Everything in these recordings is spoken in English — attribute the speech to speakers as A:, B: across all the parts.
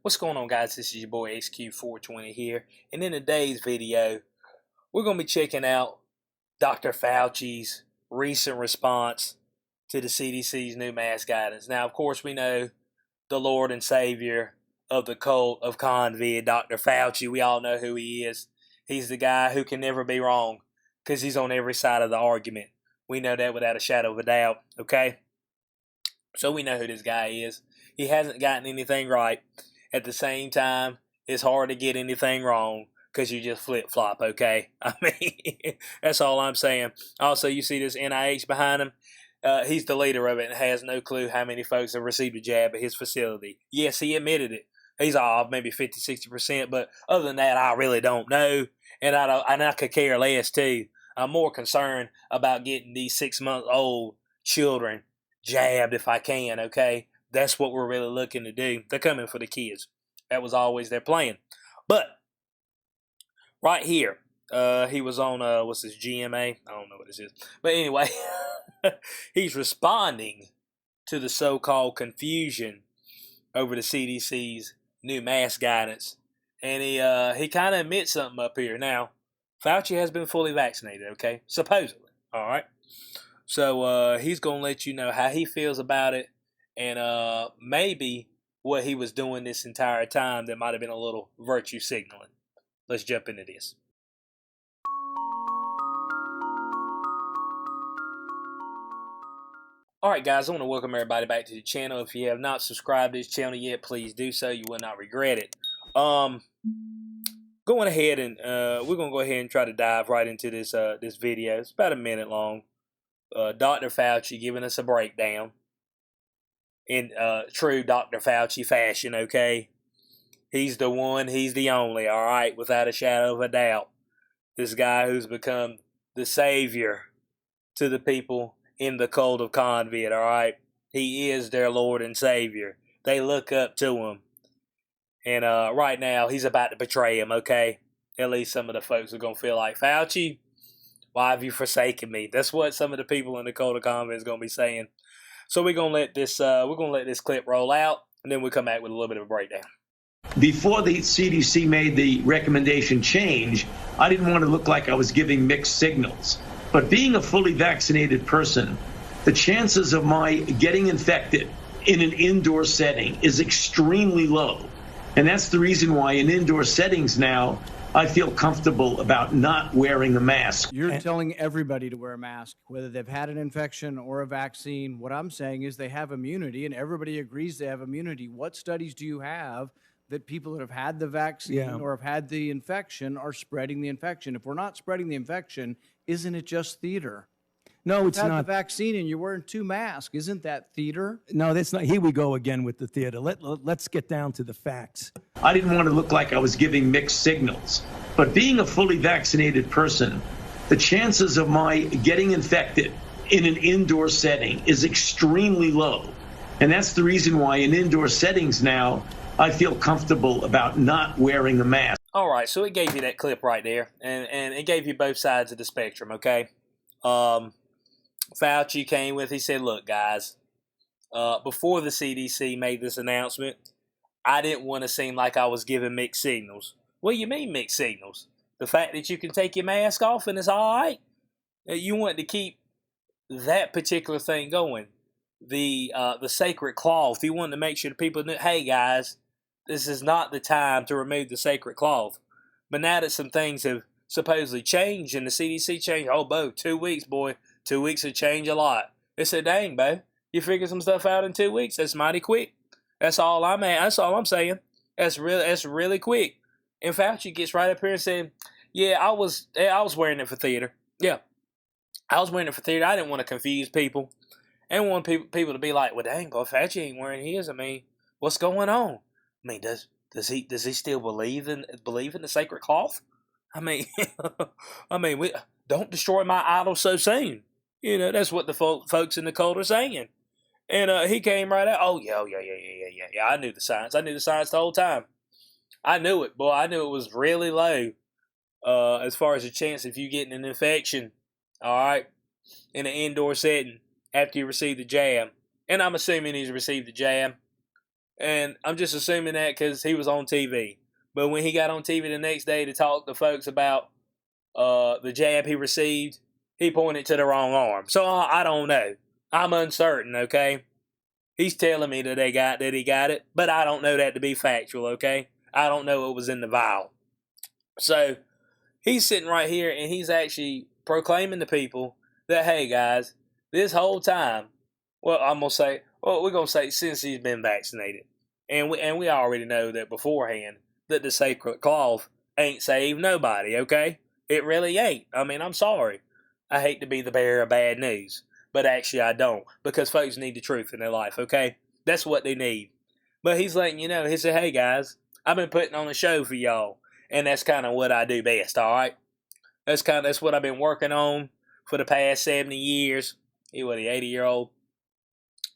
A: What's going on, guys? This is your boy HQ420 here, and in today's video we're going to be checking out Dr. Fauci's recent response to the CDC's new mask guidance. Now, of course, we know the Lord and Savior of the cult of COVID, Dr. Fauci. We all know who he is. He's the guy who can never be wrong because he's on every side of the argument. We know that without a shadow of a doubt, okay? So we know who this guy is. He hasn't gotten anything right. At the same time, it's hard to get anything wrong because you just flip-flop, okay? I mean, that's all I'm saying. Also, you see this NIH behind him? He's the leader of it and has no clue how many folks have received a jab at his facility. Yes, he admitted it. He's off maybe 50, 60%, but other than that, I really don't know. And I could care less, too. I'm more concerned about getting these 6-month-old children jabbed if I can, okay? That's what we're really looking to do. They're coming for the kids. That was always their plan. But right here, he was on, what's this, GMA? I don't know what this is. But anyway, he's responding to the so-called confusion over the CDC's new mask guidance. And he kind of admits something up here. Now, Fauci has been fully vaccinated, okay? Supposedly, all right? So he's going to let you know how he feels about it. And maybe what he was doing this entire time that might have been a little virtue signaling. Let's jump into this. Alright guys, I want to welcome everybody back to the channel. If you have not subscribed to this channel yet, please do so. You will not regret it. Going ahead and we're going to go ahead and try to dive right into this this video. It's about a minute long. Dr. Fauci giving us a breakdown in true Dr. Fauci fashion, okay? He's the one, he's the only, all right, without a shadow of a doubt. This guy who's become the savior to the people in the cult of COVID, all right? He is their Lord and Savior. They look up to him. And right now, he's about to betray him, okay? At least some of the folks are going to feel like, Fauci, why have you forsaken me? That's what some of the people in the cult of COVID is going to be saying. So we're gonna let this clip roll out, and then we'll come back with a little bit of a breakdown.
B: Before the CDC made the recommendation change, I didn't want to look like I was giving mixed signals. But being a fully vaccinated person, the chances of my getting infected in an indoor setting is extremely low. And that's the reason why in indoor settings now, I feel comfortable about not wearing a mask.
C: You're telling everybody to wear a mask, whether they've had an infection or a vaccine. What I'm saying is they have immunity, and everybody agrees they have immunity. What studies do you have that people that have had the vaccine or have had the infection are spreading the infection? If we're not spreading the infection, isn't it just theater?
D: No, it's
C: not.
D: not.
C: The vaccine and you're wearing 2 masks. Isn't that theater?
D: No, that's not. Here we go again with the theater. Let's get down to the facts.
B: I didn't want to look like I was giving mixed signals. But being a fully vaccinated person, the chances of my getting infected in an indoor setting is extremely low. And that's the reason why in indoor settings now, I feel comfortable about not wearing a mask.
A: All right, so it gave you that clip right there, and it gave you both sides of the spectrum, okay? Fauci came with, he said, look, guys, before the CDC made this announcement, I didn't want to seem like I was giving mixed signals. What do you mean mixed signals? The fact that you can take your mask off and it's all right? You want to keep that particular thing going. The sacred cloth. You want to make sure the people knew, hey, guys, this is not the time to remove the sacred cloth. But now that some things have supposedly changed and the CDC changed, oh, Bo, 2 weeks, boy. 2 weeks would change a lot. They said, dang, Bo, you figure some stuff out in 2 weeks? That's mighty quick. That's all I'm saying. That's really quick. And Fauci gets right up here and said, yeah, I was wearing it for theater. Yeah, I was wearing it for theater. I didn't want to confuse people. I didn't want people to be like, well, dang, boy, Fauci ain't wearing his. I mean, what's going on? I mean, does he still believe in the sacred cloth? I mean, we don't destroy my idol so soon. You know, that's what the folks in the cult are saying. And he came right out. Oh, yeah. I knew the science. I knew the science the whole time. I knew it, boy. I knew it was really low as far as the chance of you getting an infection, all right, in an indoor setting after you receive the jab. And I'm assuming he's received the jab. And I'm just assuming that because he was on TV. But when he got on TV the next day to talk to folks about the jab he received, he pointed to the wrong arm. So I don't know. I'm uncertain, okay? He's telling me that he got it, but I don't know that to be factual, okay? I don't know what was in the vial. So he's sitting right here and he's actually proclaiming to people that, hey guys, this whole time, we're gonna say since he's been vaccinated, and we already know that beforehand that the sacred cloth ain't saved nobody, okay? It really ain't. I mean, I'm sorry. I hate to be the bearer of bad news, but actually I don't, because folks need the truth in their life, okay? That's what they need. But he's letting you know, he said, hey guys, I've been putting on a show for y'all, and that's kind of what I do best, all right? That's what I've been working on for the past 70 years. He was an 80-year-old,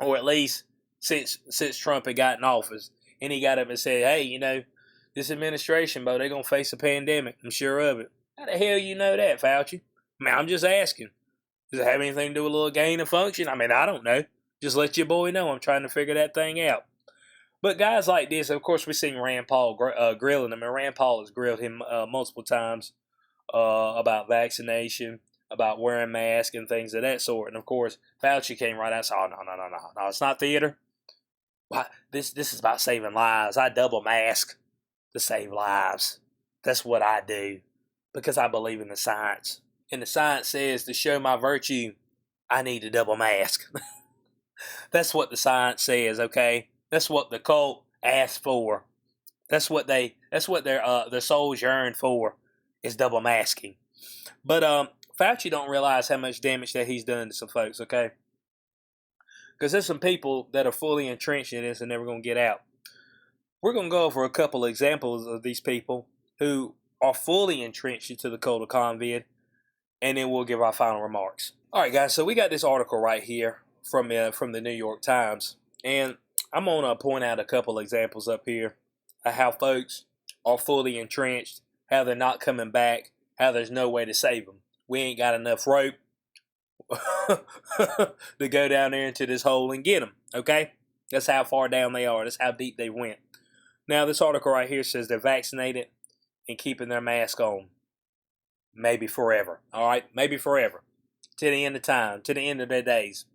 A: or at least since Trump had gotten office. And he got up and said, hey, you know, this administration, they're going to face a pandemic. I'm sure of it. How the hell you know that, Fauci? I mean, I'm just asking. Does it have anything to do with a little gain of function? I mean, I don't know. Just let your boy know. I'm trying to figure that thing out. But guys like this, of course, we've seen Rand Paul grilling him. And Rand Paul has grilled him multiple times about vaccination, about wearing masks and things of that sort. And of course, Fauci came right out and said, oh, no, it's not theater. Why? This is about saving lives. I double mask to save lives. That's what I do because I believe in the science. And the science says to show my virtue, I need a double mask. That's what the science says, okay? That's what the cult asked for. That's what their souls yearn for, is double masking. But Fauci don't realize how much damage that he's done to some folks, okay? Because there's some people that are fully entrenched in this and never going to get out. We're going to go over a couple examples of these people who are fully entrenched into the cult of COVID, and then we'll give our final remarks. All right, guys, so we got this article right here from the New York Times, and I'm going to point out a couple examples up here of how folks are fully entrenched, how they're not coming back, how there's no way to save them. We ain't got enough rope to go down there into this hole and get them, okay? That's how far down they are. That's how deep they went. Now, this article right here says they're vaccinated and keeping their mask on. Maybe forever, all right? Maybe forever. To the end of time, to the end of their days.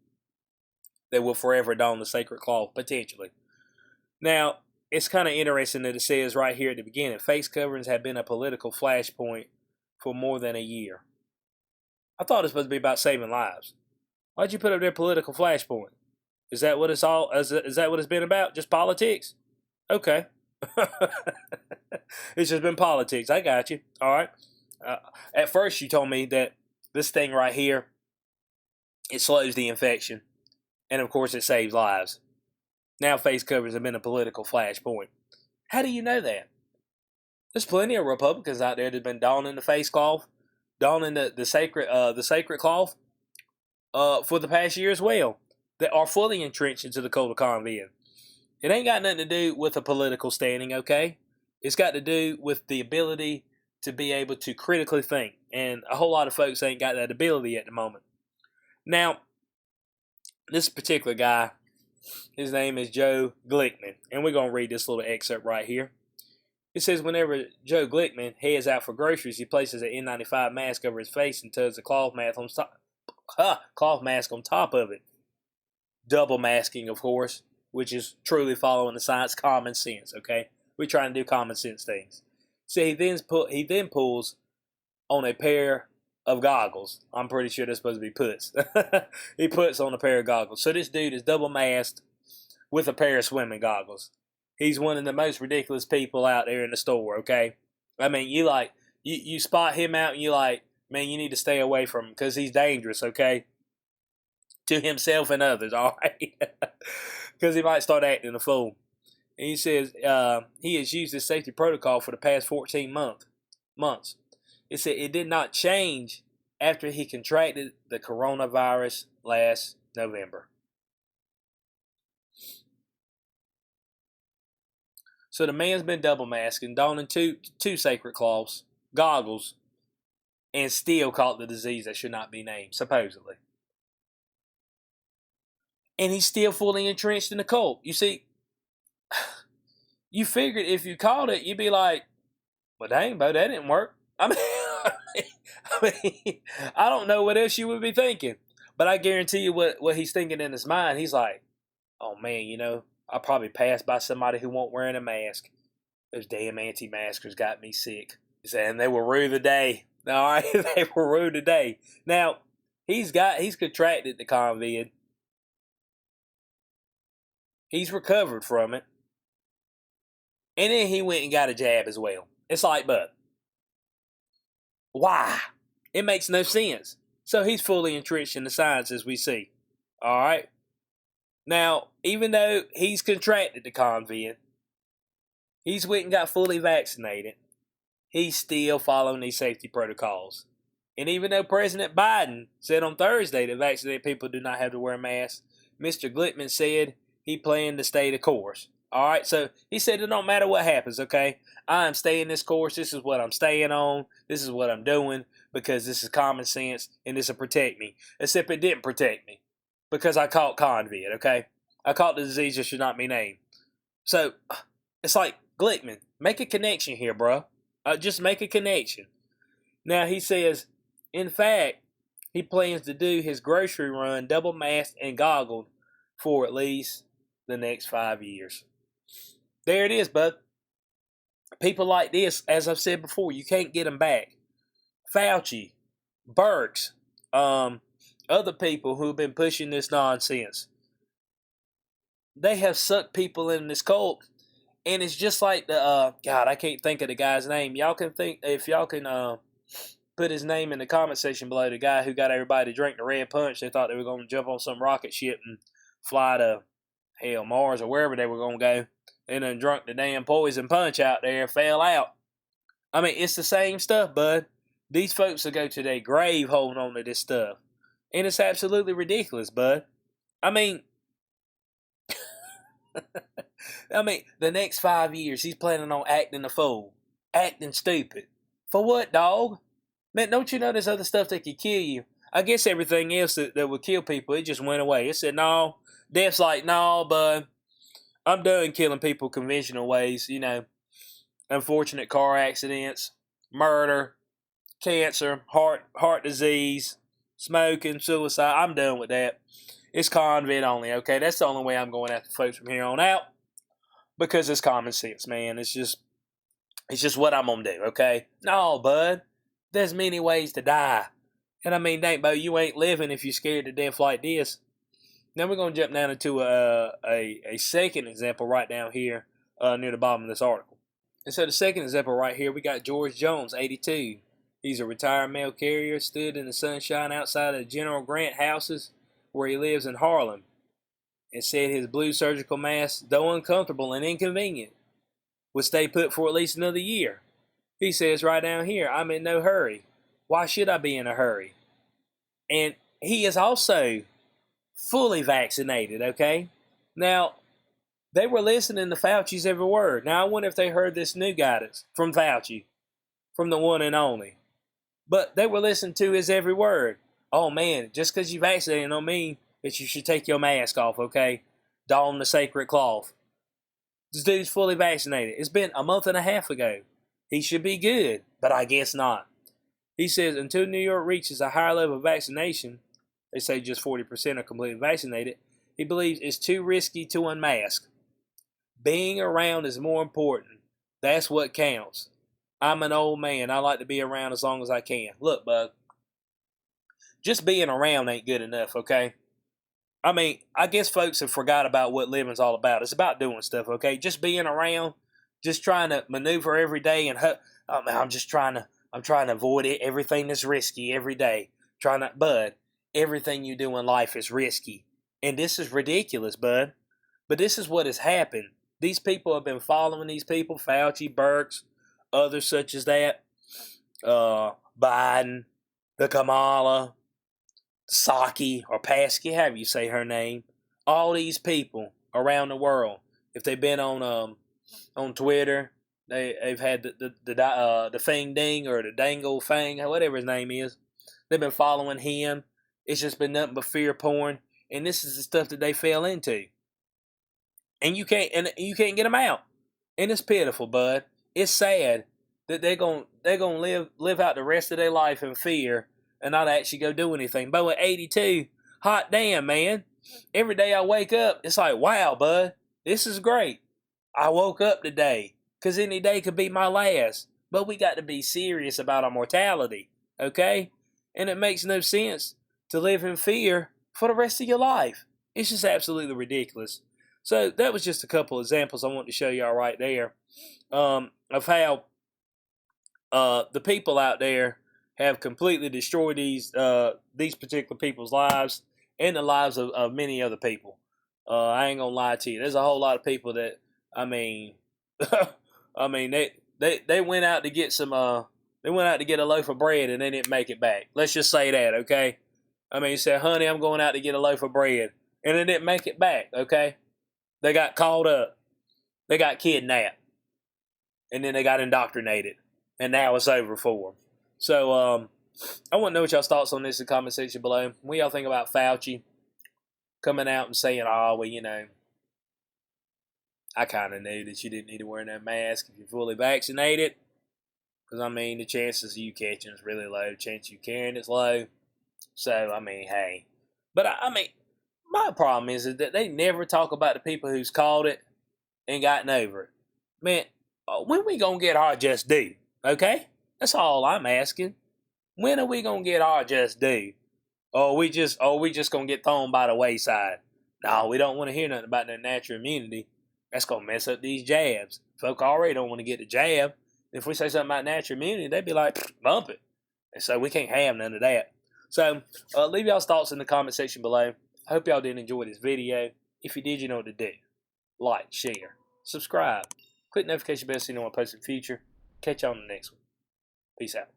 A: They will forever don the sacred cloth, potentially. Now, it's kind of interesting that it says right here at the beginning, face coverings have been a political flashpoint for more than a year. I thought it was supposed to be about saving lives. Why'd you put up their political flashpoint? Is that what it's all? Is that what it's been about? Just politics? Okay. It's just been politics. I got you. All right. At first, you told me that this thing right here, it slows the infection, and of course, it saves lives. Now, face coverings have been a political flashpoint. How do you know that? There's plenty of Republicans out there that've been donning the face cloth, donning the sacred cloth for the past year as well, that are fully entrenched into the cult of COVID. It ain't got nothing to do with a political standing, okay? It's got to do with the ability to be able to critically think, and a whole lot of folks ain't got that ability at the moment. Now, this particular guy, his name is Joe Glickman, and we're going to read this little excerpt right here. It says, whenever Joe Glickman heads out for groceries, he places an N95 mask over his face and tugs a cloth mask on top of it. Double masking, of course, which is truly following the science, common sense, okay? We're trying to do common sense things. So he then pulls on a pair of goggles. I'm pretty sure that's supposed to be puts. He puts on a pair of goggles. So this dude is double masked with a pair of swimming goggles. He's one of the most ridiculous people out there in the store, okay? I mean, you spot him out and you like, man, you need to stay away from him because he's dangerous, okay? To himself and others, all right? Because he might start acting a fool. And he says he has used this safety protocol for the past 14 months. It said it did not change after he contracted the coronavirus last November. So the man's been double masking, donning two sacred cloths, goggles, and still caught the disease that should not be named, supposedly. And he's still fully entrenched in the cult. You see, you figured if you called it, you'd be like, well, dang, Bo, that didn't work. I mean, I don't know what else you would be thinking. But I guarantee you what he's thinking in his mind. He's like, oh, man, you know, I probably passed by somebody who won't wearing a mask. Those damn anti-maskers got me sick. And they were rude today. All right, they were rude today. Now, he's contracted the COVID. He's recovered from it. And then he went and got a jab as well. It's like, but why? It makes no sense. So he's fully entrenched in the science as we see. All right. Now, even though he's contracted the COVID, he's went and got fully vaccinated. He's still following these safety protocols. And even though President Biden said on Thursday that vaccinated people do not have to wear masks, Mr. Glickman said he planned to stay the course. All right, so he said it don't matter what happens, okay? I'm staying this course. This is what I'm staying on. This is what I'm doing because this is common sense and this will protect me. Except it didn't protect me because I caught COVID, okay? I caught the disease that should not be named. So it's like, Glickman, make a connection here, bro. Just make a connection. Now, he says, in fact, he plans to do his grocery run double masked and goggled for at least the next 5 years. There it is, bud. People like this, as I've said before, you can't get them back. Fauci, Birx, other people who have been pushing this nonsense. They have sucked people in this cult. And it's just like the, God, I can't think of the guy's name. Y'all can think, if y'all can put his name in the comment section below, the guy who got everybody to drink the red punch. They thought they were going to jump on some rocket ship and fly to, hell, Mars or wherever they were going to go. And then drunk the damn poison punch out there and fell out. I mean, it's the same stuff, bud. These folks will go to their grave holding on to this stuff. And it's absolutely ridiculous, bud. I mean, the next 5 years, he's planning on acting a fool. Acting stupid. For what, dog? Man, don't you know there's other stuff that could kill you? I guess everything else that would kill people, it just went away. It said, no. Death's like, no, bud. I'm done killing people conventional ways, you know. Unfortunate car accidents, murder, cancer, heart disease, smoking, suicide. I'm done with that. It's convid only, okay? That's the only way I'm going after folks from here on out. Because it's common sense, man. It's just what I'm going to do, okay? No, bud. There's many ways to die. And I mean, dang, Bo, you ain't living if you're scared to death like this. Now we're going to jump down into a second example right down here near the bottom of this article. And so the second example right here, we got George Jones, 82. He's a retired mail carrier, stood in the sunshine outside of General Grant houses where he lives in Harlem, and said his blue surgical mask, though uncomfortable and inconvenient, would stay put for at least another year. He says right down here, I'm in no hurry. Why should I be in a hurry? And he is also fully vaccinated, okay? Now, they were listening to Fauci's every word. Now, I wonder if they heard this new guidance from Fauci, from the one and only. But they were listening to his every word. Oh, man, just because you vaccinated don't mean that you should take your mask off, okay? Don the sacred cloth. This dude's fully vaccinated. It's been a month and a half ago. He should be good, but I guess not. He says until New York reaches a higher level of vaccination, they say just 40% are completely vaccinated, he believes it's too risky to unmask. Being around is more important. That's what counts. I'm an old man. I like to be around as long as I can. Look, bud, just being around ain't good enough, okay? I mean, I guess folks have forgot about what living's all about. It's about doing stuff, okay? Just being around, just trying to maneuver every day, and I'm trying to avoid it. Everything that's risky every day. Bud, everything you do in life is risky. And this is ridiculous, bud. But this is what has happened. These people have been following these people, Fauci, Birx, others such as that, Biden, the Kamala, Psaki, or Paskey, however you say her name. All these people around the world, if they've been on Twitter, they've had the Fang Ding or the Dangle Fang, whatever his name is. They've been following him. It's just been nothing but fear porn, and this is the stuff that they fell into. And you can't get them out. And it's pitiful, bud. It's sad that they're gonna live out the rest of their life in fear and not actually go do anything. But at 82, hot damn, man. Every day I wake up, it's like, wow, bud, this is great. I woke up today, because any day could be my last. But we got to be serious about our mortality, okay? And it makes no sense to live in fear for the rest of your life. It's just absolutely ridiculous. So that was just a couple examples I wanted to show y'all right there of how the people out there have completely destroyed these particular people's lives and the lives of many other people. I ain't gonna lie to you. There's a whole lot of people that, I mean, I mean they went out to get some they went out to get a loaf of bread and they didn't make it back. Let's just say that, okay? I mean, you said, honey, I'm going out to get a loaf of bread, and they didn't make it back, okay? They got caught up, they got kidnapped, and then they got indoctrinated, and now it's over for them. So I want to know what y'all's thoughts on this in the comment section below. What y'all think about Fauci coming out and saying, oh, well, you know, I kind of knew that you didn't need to wear that mask if you're fully vaccinated. Because, I mean, the chances of you catching is really low. The chance of you carrying is low. So, I mean, hey. But, I mean, my problem is that they never talk about the people who's caught it and gotten over it. Man, when we going to get our just due? Okay? That's all I'm asking. When are we going to get our just due? Or are we just going to get thrown by the wayside? No, we don't want to hear nothing about that natural immunity. That's going to mess up these jabs. Folk already don't want to get the jab. If we say something about natural immunity, they'd be like, bump it. And so we can't have none of that. So leave y'all's thoughts in the comment section below. I hope y'all did enjoy this video. If you did, you know what to do. Like, share, subscribe, click notification bell so you know when I post in the future. Catch y'all on the next one. Peace out.